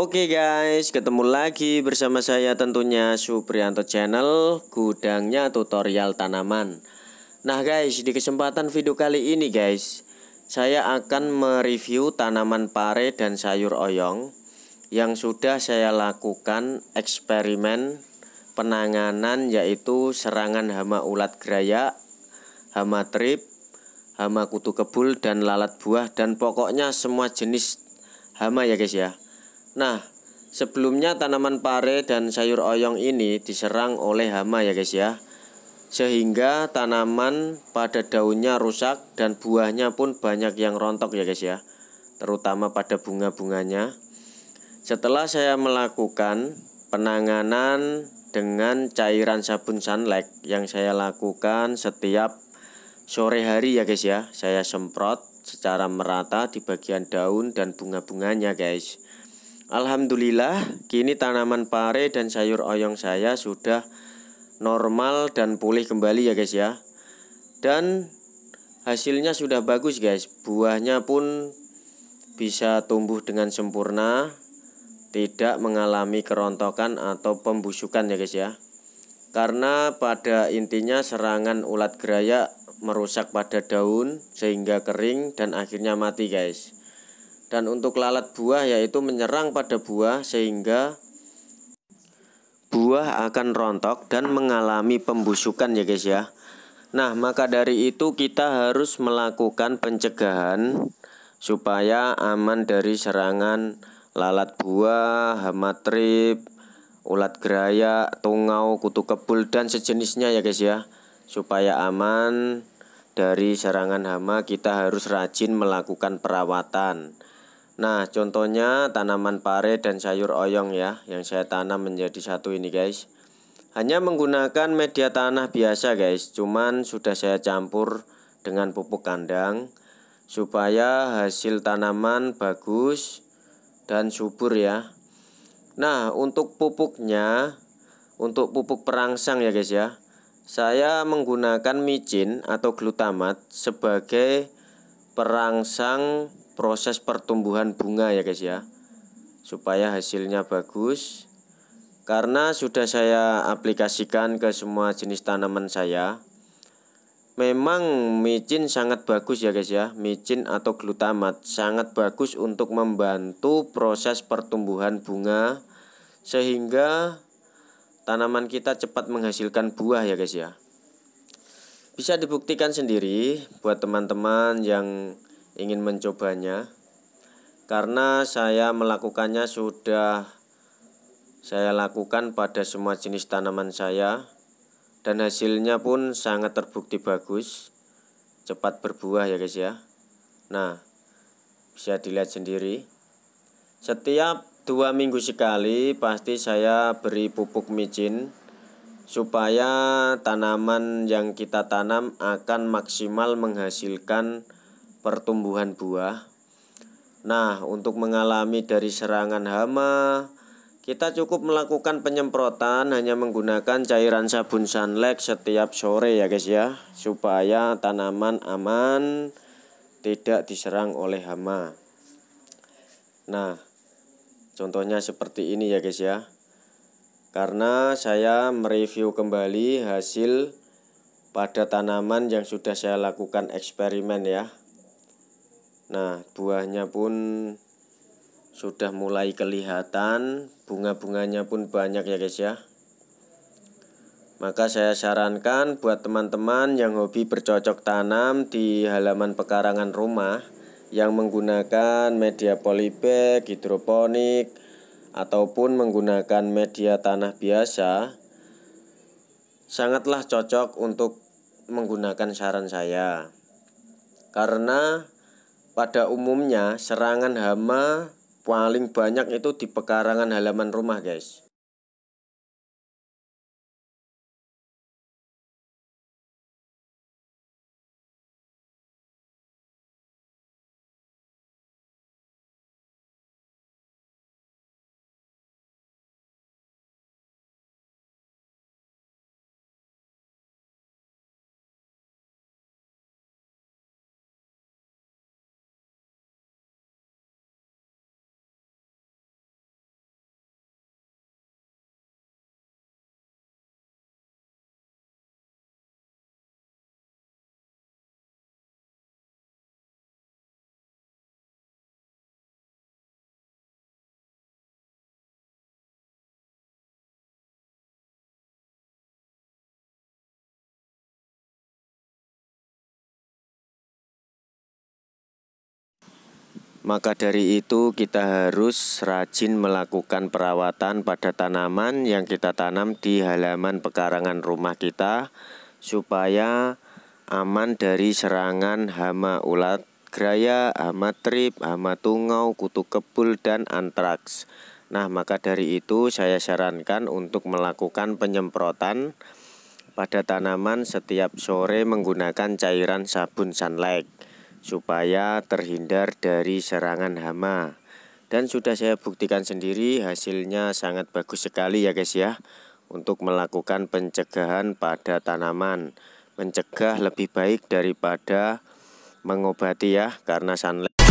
Oke guys, ketemu lagi bersama saya tentunya Supriyanto Channel, gudangnya tutorial tanaman. Nah guys, di kesempatan video kali ini guys, saya akan mereview tanaman pare dan sayur oyong yang sudah saya lakukan eksperimen penanganan, yaitu serangan hama ulat geraya, hama trip, hama kutu kebul, dan lalat buah, dan pokoknya semua jenis hama ya guys ya. Nah, sebelumnya tanaman pare dan sayur oyong ini diserang oleh hama ya guys ya, sehingga tanaman pada daunnya rusak dan buahnya pun banyak yang rontok ya guys ya, terutama pada bunga-bunganya. Setelah saya melakukan penanganan dengan cairan sabun sunlight yang saya lakukan setiap sore hari ya guys ya, saya semprot secara merata di bagian daun dan bunga-bunganya guys. Alhamdulillah, kini tanaman pare dan sayur oyong saya sudah normal dan pulih kembali ya guys ya. Dan hasilnya sudah bagus guys. Buahnya pun bisa tumbuh dengan sempurna, tidak mengalami kerontokan atau pembusukan ya guys ya. Karena pada intinya serangan ulat geraya merusak pada daun sehingga kering dan akhirnya mati guys. Dan untuk lalat buah yaitu menyerang pada buah sehingga buah akan rontok dan mengalami pembusukan ya guys ya. Nah, maka dari itu kita harus melakukan pencegahan supaya aman dari serangan lalat buah, hama trip, ulat geraya, tungau, kutu kebul, dan sejenisnya ya guys ya. Supaya aman dari serangan hama, kita harus rajin melakukan perawatan. Nah, contohnya tanaman pare dan sayur oyong ya, yang saya tanam menjadi satu ini guys. Hanya menggunakan media tanah biasa guys, cuman sudah saya campur dengan pupuk kandang supaya hasil tanaman bagus dan subur ya. Nah, untuk pupuknya, untuk pupuk perangsang ya guys ya, saya menggunakan micin atau glutamat sebagai perangsang proses pertumbuhan bunga ya guys ya, supaya hasilnya bagus. Karena sudah saya aplikasikan ke semua jenis tanaman saya, memang micin sangat bagus ya guys ya. Micin atau glutamat sangat bagus untuk membantu proses pertumbuhan bunga, sehingga tanaman kita cepat menghasilkan buah ya guys ya. Bisa dibuktikan sendiri buat teman-teman yang ingin mencobanya, karena saya melakukannya sudah saya lakukan pada semua jenis tanaman saya, dan hasilnya pun sangat terbukti bagus, cepat berbuah ya guys ya. Nah, bisa dilihat sendiri, setiap 2 minggu sekali pasti saya beri pupuk micin supaya tanaman yang kita tanam akan maksimal menghasilkan pertumbuhan buah. Nah, untuk mengalami dari serangan hama, kita cukup melakukan penyemprotan hanya menggunakan cairan sabun sunlight setiap sore ya guys ya, supaya tanaman aman, tidak diserang oleh hama. Nah, contohnya seperti ini ya guys ya. Karena saya mereview kembali hasil pada tanaman yang sudah saya lakukan eksperimen ya. Nah, buahnya pun sudah mulai kelihatan, bunga-bunganya pun banyak ya guys ya. Maka saya sarankan buat teman-teman yang hobi bercocok tanam di halaman pekarangan rumah yang menggunakan media polybag, hidroponik, ataupun menggunakan media tanah biasa, sangatlah cocok untuk menggunakan saran saya. Karena pada umumnya serangan hama paling banyak itu di pekarangan halaman rumah guys. Maka dari itu kita harus rajin melakukan perawatan pada tanaman yang kita tanam di halaman pekarangan rumah kita supaya aman dari serangan hama ulat graya, hama trip, hama tungau, kutu kebul, dan antraks. Nah, maka dari itu saya sarankan untuk melakukan penyemprotan pada tanaman setiap sore menggunakan cairan sabun sunlight supaya terhindar dari serangan hama. Dan sudah saya buktikan sendiri, hasilnya sangat bagus sekali ya guys ya, untuk melakukan pencegahan pada tanaman. Mencegah lebih baik daripada mengobati ya, karena sunlight